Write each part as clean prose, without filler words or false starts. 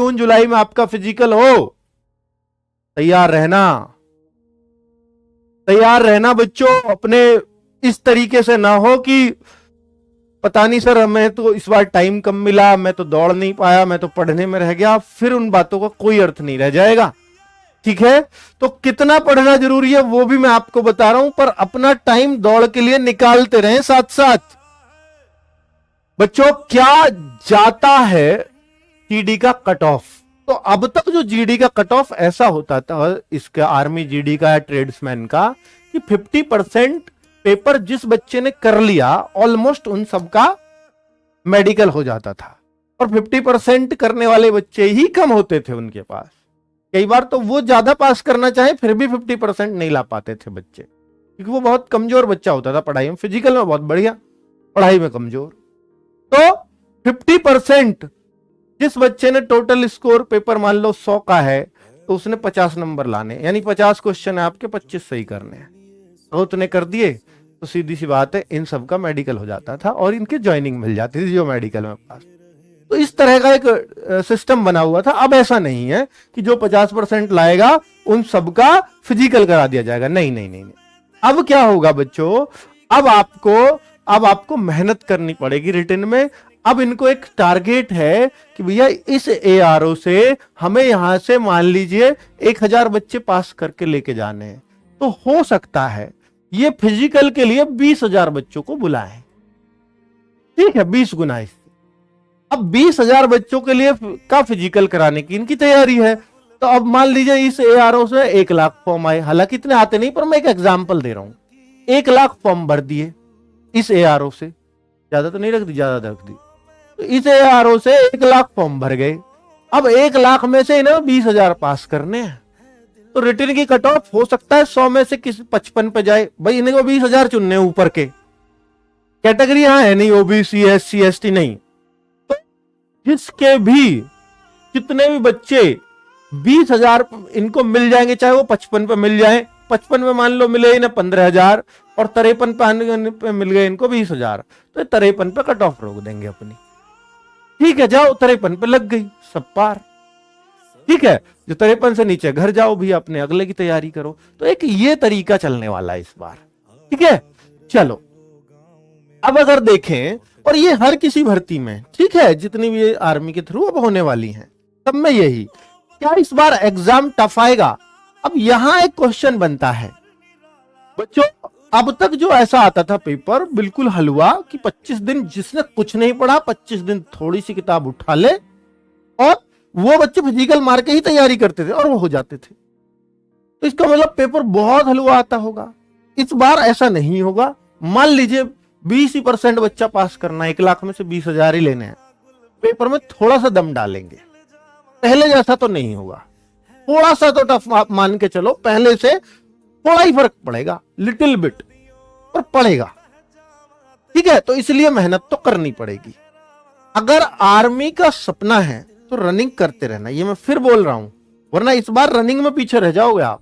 जून जुलाई में आपका फिजिकल हो, तैयार रहना, तैयार रहना बच्चों। अपने इस तरीके से ना हो कि पता नहीं सर हमें तो इस बार टाइम कम मिला, मैं तो दौड़ नहीं पाया, मैं तो पढ़ने में रह गया, फिर उन बातों का कोई अर्थ नहीं रह जाएगा। ठीक है, तो कितना पढ़ना जरूरी है वो भी मैं आपको बता रहा हूं, पर अपना टाइम दौड़ के लिए निकालते रहें साथ साथ। बच्चों क्या जाता है जीडी का कट ऑफ, तो अब तक जो जीडी का कट ऑफ ऐसा होता था इसका, आर्मी जीडी का या ट्रेड्समैन का, कि 50% पेपर जिस बच्चे ने कर लिया ऑलमोस्ट उन सबका मेडिकल हो जाता था, और 50% करने वाले बच्चे ही कम होते थे उनके पास। कई बार तो वो ज्यादा पास करना चाहे फिर भी 50% नहीं ला पाते थे बच्चे, क्योंकि वो बहुत कमजोर बच्चा होता था पढ़ाई में, फिजिकल में बहुत बढ़िया, पढ़ाई में कमजोर। तो 50% जिस बच्चे ने टोटल स्कोर पेपर मान लो 100 का है, तो उसने 50 नंबर लाने, यानी 50 क्वेश्चन है आपके, 25 सही करने हैं। तो उतने कर दिए तो सीधी सी बात है इन सब का मेडिकल हो जाता था और इनके ज्वाइनिंग मिल जाती थी जो मेडिकल में पास। तो इस तरह का एक सिस्टम बना हुआ था। अब ऐसा नहीं है कि जो 50% लाएगा उन सबका फिजिकल करा दिया जाएगा, नहीं नहीं नहीं, नहीं। अब क्या होगा बच्चों, अब आपको मेहनत करनी पड़ेगी रिटन में। अब इनको एक टारगेट है कि भैया इस एआरओ से हमें यहां से मान लीजिए 1000 बच्चे पास करके लेके जाने हैं, तो हो सकता है ये फिजिकल के लिए 20,000 बच्चों को बुलाएं। ठीक है, 20 गुना इससे। अब 20,000 बच्चों के लिए का फिजिकल कराने की इनकी तैयारी है। तो अब मान लीजिए इस एआरओ से 1 लाख फॉर्म आए, हालांकि इतने आते नहीं, पर मैं एक एग्जांपल दे रहा हूं। 1 लाख फॉर्म भर दिए इस एआरओ से, ज्यादा तो नहीं रख दी, ज्यादा रख दी, तो इस एआरओ से 1 लाख फॉर्म भर गए। अब 1 लाख में से इन्हें 20,000 पास करने हैं, तो रिटर्न की कट ऑफ हो सकता है 100 में से किसी 55 पे जाए। भाई इन्हें को 20,000 चुनने ऊपर के, कैटेगरी यहां है नहीं, ओबीसी एससी एसटी नहीं, तो जिसके भी कितने भी बच्चे 20,000 इनको मिल जाएंगे, चाहे वो 55 पे मिल जाए, 55 में मान लो मिले इन्हें 15,000 और 53 पे मिल गए इनको 20,000, तो 53 पे कट ऑफ रोक देंगे अपनी। ठीक है, जाओ 53 पे लग गई, सब पार। ठीक है, जो 53 से नीचे घर जाओ भी, अपने अगले की तैयारी करो। तो एक ये तरीका चलने वाला है इस बार। ठीक है, चलो अब अगर देखें, और ये हर किसी भर्ती में, ठीक है, जितनी भी आर्मी के थ्रू अब होने वाली हैं सब में यही, क्या इस बार एग्जाम टफ आएगा? अब यहां एक क्वेश्चन बनता है बच्चों, अब तक जो ऐसा आता था पेपर बिल्कुल हलवा कि 25 दिन जिसने कुछ नहीं पढ़ा 25 दिन थोड़ी सी किताब उठा ले और वो बच्चे फिजिकल मार के ही तैयारी करते थे और वो हो जाते थे। तो इसका मतलब पेपर बहुत हलवा आता होगा। इस बार ऐसा नहीं होगा। मान लीजिए 20% बच्चा पास करना, 1 लाख में से 20,000 ही लेने हैं, पेपर में थोड़ा सा दम डालेंगे, पहले जैसा तो नहीं होगा, थोड़ा सा तो टफ आप मान के चलो, पहले से थोड़ा ही फर्क पड़ेगा, लिटिल बिट, पर पड़ेगा। ठीक है, तो इसलिए मेहनत तो करनी पड़ेगी। अगर आर्मी का सपना है तो रनिंग करते रहना, ये मैं फिर बोल रहा हूं, वरना इस बार रनिंग में पीछे रह जाओगे आप।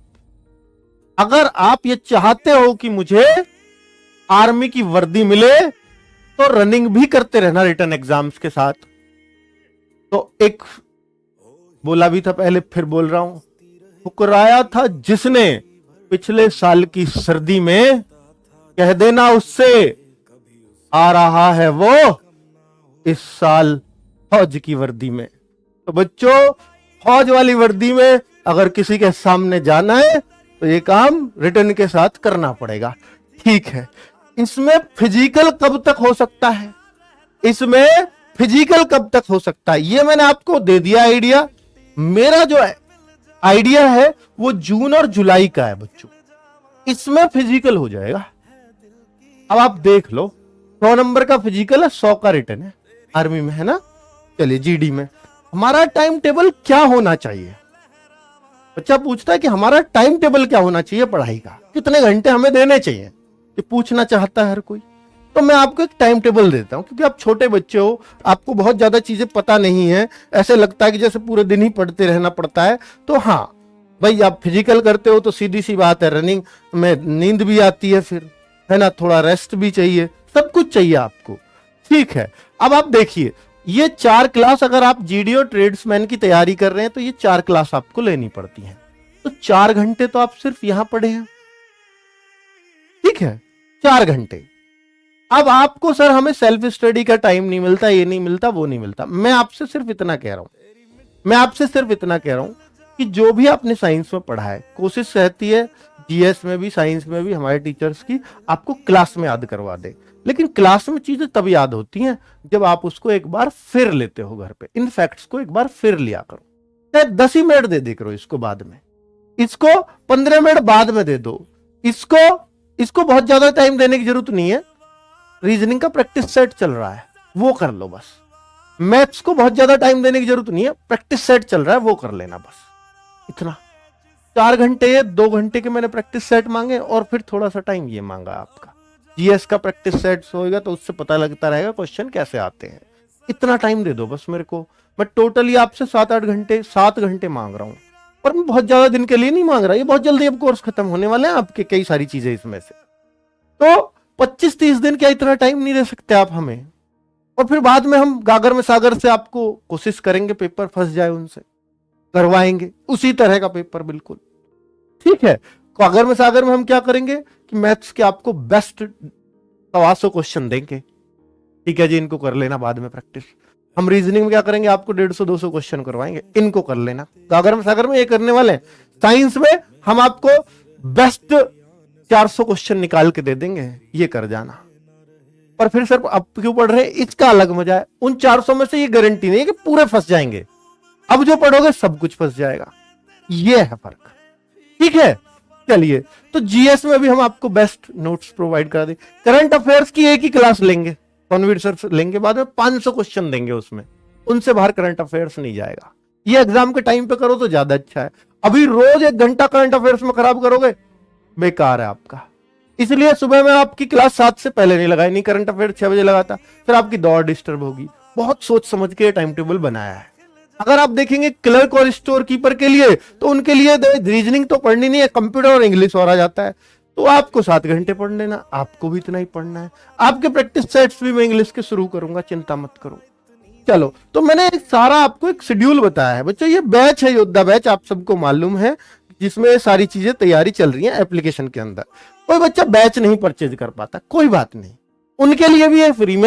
अगर आप ये चाहते हो कि मुझे आर्मी की वर्दी मिले तो रनिंग भी करते रहना रिटन एग्जाम्स के साथ। तो एक बोला भी था पहले, फिर बोल रहा हूं, ठुकराया था जिसने पिछले साल की सर्दी में, कह देना उससे आ रहा है वो इस साल फौज की वर्दी में। तो बच्चों, फौज वाली वर्दी में अगर किसी के सामने जाना है तो ये काम रिटन के साथ करना पड़ेगा। ठीक है, इसमें फिजिकल कब तक हो सकता है, इसमें फिजिकल कब तक हो सकता है, ये मैंने आपको दे दिया आइडिया। मेरा जो आइडिया है वो जून और जुलाई का है बच्चों, इसमें फिजिकल हो जाएगा। अब आप देख लो, 100 नंबर का फिजिकल है, 100 का रिटन है आर्मी में, है ना। चलिए जीडी में हमारा टाइम टेबल क्या होना चाहिए? बच्चा पूछता है कि हमारा टाइम टेबल क्या होना चाहिए पढ़ाई का, कितने घंटे हमें देने चाहिए, ये पूछना चाहता है हर कोई। तो मैं आपको एक टाइम टेबल देता हूं, क्योंकि आप छोटे बच्चे हो, आपको बहुत ज्यादा चीजें पता नहीं है, ऐसे लगता है कि जैसे पूरे दिन ही पढ़ते रहना पड़ता है। तो हाँ भाई, आप फिजिकल करते हो तो सीधी सी बात है, रनिंग में नींद भी आती है फिर, है ना, थोड़ा रेस्ट भी चाहिए, सब कुछ चाहिए आपको। ठीक है, अब आप देखिए, ये 4 क्लास अगर आप जीडी और ट्रेड्समैन की तैयारी कर रहे हैं तो ये 4 क्लास आपको लेनी पड़ती हैं। तो 4 घंटे तो आप सिर्फ यहां पढ़े हैं, ठीक है, 4 घंटे। अब आपको सर हमें सेल्फ स्टडी का टाइम नहीं मिलता, ये नहीं मिलता, वो नहीं मिलता। मैं आपसे सिर्फ इतना कह रहा हूं कि जो भी आपने साइंस में पढ़ा है, कोशिश रहती है जीएस में भी साइंस में भी हमारे टीचर्स की आपको क्लास में याद करवा दे। लेकिन क्लास में चीजें तब याद होती हैं जब आप उसको एक बार फिर लेते हो घर पे, इन फैक्ट्स को एक बार फिर लिया करो। चाहे 10 ही मिनट दे करो इसको, बाद में इसको 15 मिनट बाद में दे दो, इसको बहुत ज्यादा टाइम देने की जरूरत नहीं है। रीजनिंग का प्रैक्टिस सेट चल रहा है, वो कर लो बस। मैथ्स को बहुत ज्यादा टाइम देने की जरूरत नहीं है, प्रैक्टिस सेट चल रहा है, वो कर लेना बस, इतना। 4 घंटे 2 घंटे के मैंने प्रैक्टिस सेट मांगे और फिर थोड़ा सा टाइम ये मांगा आपका। जीएस का प्रैक्टिस सेट होगा तो उससे पता लगता रहेगा क्वेश्चन कैसे आते हैं। इतना टाइम दे दो बस मेरे को। मैं टोटली आपसे 7 घंटे मांग रहा हूं, पर मैं बहुत ज्यादा दिन के लिए नहीं मांग रहा। ये बहुत जल्दी अब कोर्स खत्म होने वाले हैं आपके, कई सारी चीजें इसमें से। तो 25-30 दिन क्या इतना टाइम नहीं दे सकते आप हमें? और फिर बाद में हम गागर में सागर से आपको कोशिश करेंगे पेपर फंस जाए उनसे, करवाएंगे उसी तरह का पेपर बिल्कुल, ठीक है। गागर में सागर में हम क्या करेंगे कि मैथ्स के आपको बेस्ट 125 क्वेश्चन देंगे, ठीक है जी, इनको कर लेना बाद में प्रैक्टिस। हम रीजनिंग में क्या करेंगे, आपको 150-200 क्वेश्चन करवाएंगे, इनको कर लेना। गागर में सागर में ये करने वाले हैं। साइंस में हम आपको बेस्ट 400 क्वेश्चन निकाल के दे देंगे, ये कर जाना। पर फिर सर अब क्यों पढ़ रहे हैं, इसका अलग मजा है। उन 400 में से ये गारंटी नहीं है कि पूरे फंस जाएंगे। अब जो पढ़ोगे सब कुछ फंस जाएगा, ये है फर्क, ठीक है। चलिए, तो जीएस में भी हम आपको बेस्ट नोट्स प्रोवाइड कर दें। करंट अफेयर्स की एक ही क्लास लेंगे, कॉन्वीर सर लेंगे, बाद में 500 क्वेश्चन देंगे उसमें, उनसे बाहर करंट अफेयर्स नहीं जाएगा। ये एग्जाम के टाइम पे करो तो ज्यादा अच्छा है। अभी रोज 1 घंटा करंट अफेयर्स में खराब करोगे, बेकार है आपका। इसलिए सुबह में आपकी क्लास 7 से पहले नहीं लगाई, नहीं करंट अफेयर 6 बजे लगाता, फिर आपकी दौड़ डिस्टर्ब होगी। बहुत सोच समझ के टाइम टेबल बनाया है। अगर आप देखेंगे क्लर्क और स्टोर कीपर के लिए, तो उनके लिए रीजनिंग तो पढ़नी नहीं है, कंप्यूटर और इंग्लिश और आ जाता है। तो आपको 7 घंटे पढ़ लेना, आपको भी इतना ही पढ़ना है। आपके प्रैक्टिस सेट्स भी मैं इंग्लिश के शुरू करूंगा, चिंता मत करो। चलो, तो मैंने सारा आपको एक शेड्यूल बताया है बच्चों। ये बैच है योद्धा बैच, आप सबको मालूम है, जिसमें सारी चीजें तैयारी चल रही है एप्लीकेशन के अंदर। कोई बच्चा बैच नहीं परचेज कर पाता, कोई बात नहीं, उनके लिए भी है फ्री में